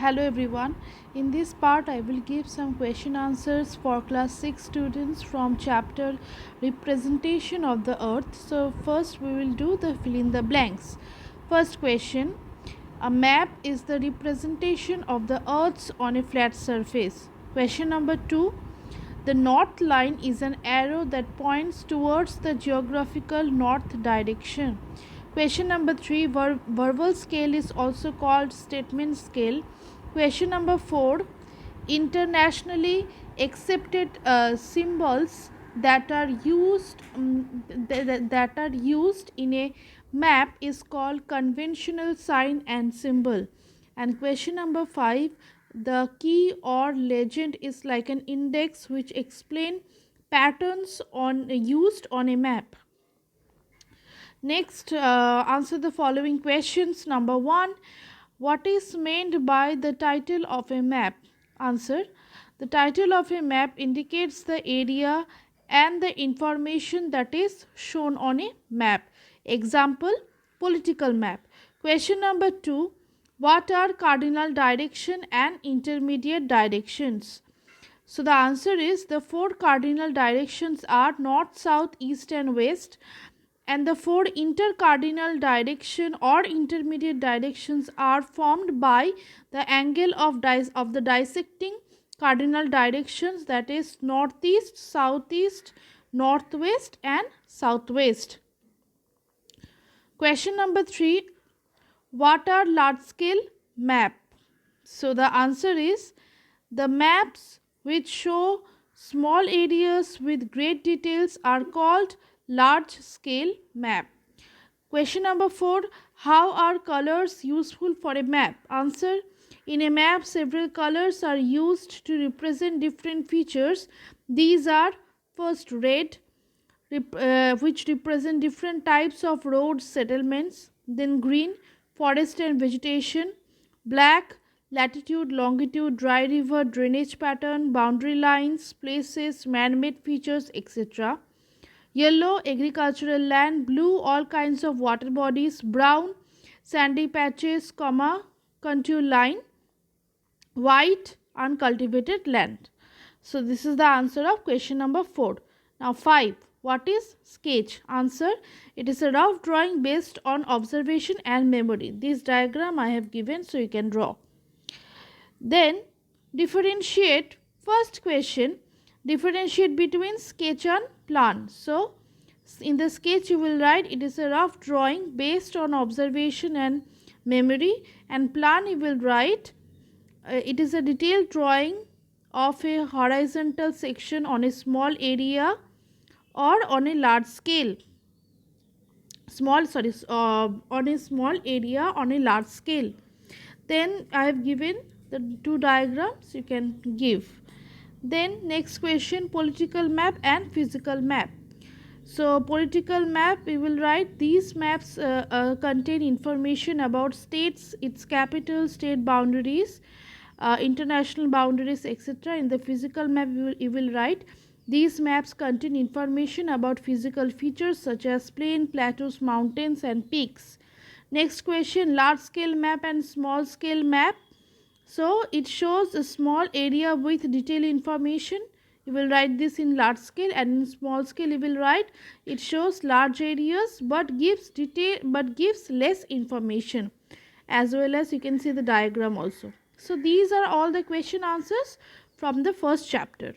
Hello everyone. In this part I will give some question answers for class 6 students from chapter representation of the earth. So first we will do the fill in the blanks. First question: a map is the representation of the earth on a flat surface. Question number 2: the north line is an arrow that points towards the geographical north direction. Question number 3: verbal scale is also called statement scale. Question number 4: internationally accepted symbols that are used in a map is called conventional sign and symbol. And question number 5: the key or legend is like an index which explain patterns used on a map. Next, answer the following questions. Number 1: what is meant by the title of a map? Answer: the title of a map indicates the area and the information that is shown on a map. Example: political map. Question number 2: what are cardinal direction and intermediate directions? So the answer is the four cardinal directions are north, south, east and west, and the four intercardinal direction or intermediate directions are formed by the angle of the dissecting cardinal directions, that is northeast, southeast, northwest and southwest. Question number 3: what are large scale map? So the answer is the maps which show small areas with great details are called large scale map. Question number 4: how are colors useful for a map? Answer: in a map several colors are used to represent different features. These are: first, red, which represent different types of roads, settlements; then green, forest and vegetation; black, latitude, longitude, dry river, drainage pattern, boundary lines, places, man-made features, etc. Yellow, agricultural land; blue, all kinds of water bodies; brown, sandy patches, contour line; white, uncultivated land. So this is the answer of question number 4. Now 5. What is sketch? Answer: it is a rough drawing based on observation and memory. This diagram I have given, so you can draw. Then differentiate. First question: differentiate between sketch and plan. So in the sketch you will write it is a rough drawing based on observation and memory, and plan you will write it is a detailed drawing of a horizontal section on a small area or on a large scale. On a small area on a large scale. Then I have given the two diagrams you can give. Then next question: political map and physical map. So political map we will write these maps contain information about states, its capital, state boundaries, international boundaries, etc. In the physical map you will write these maps contain information about physical features such as plain, plateaus, mountains and peaks. Next question: large scale map and small scale map. So it shows a small area with detailed information. You will write this in large scale, and in small scale you will write it shows large areas but gives less information, as well as you can see the diagram also. So these are all the question answers from the first chapter.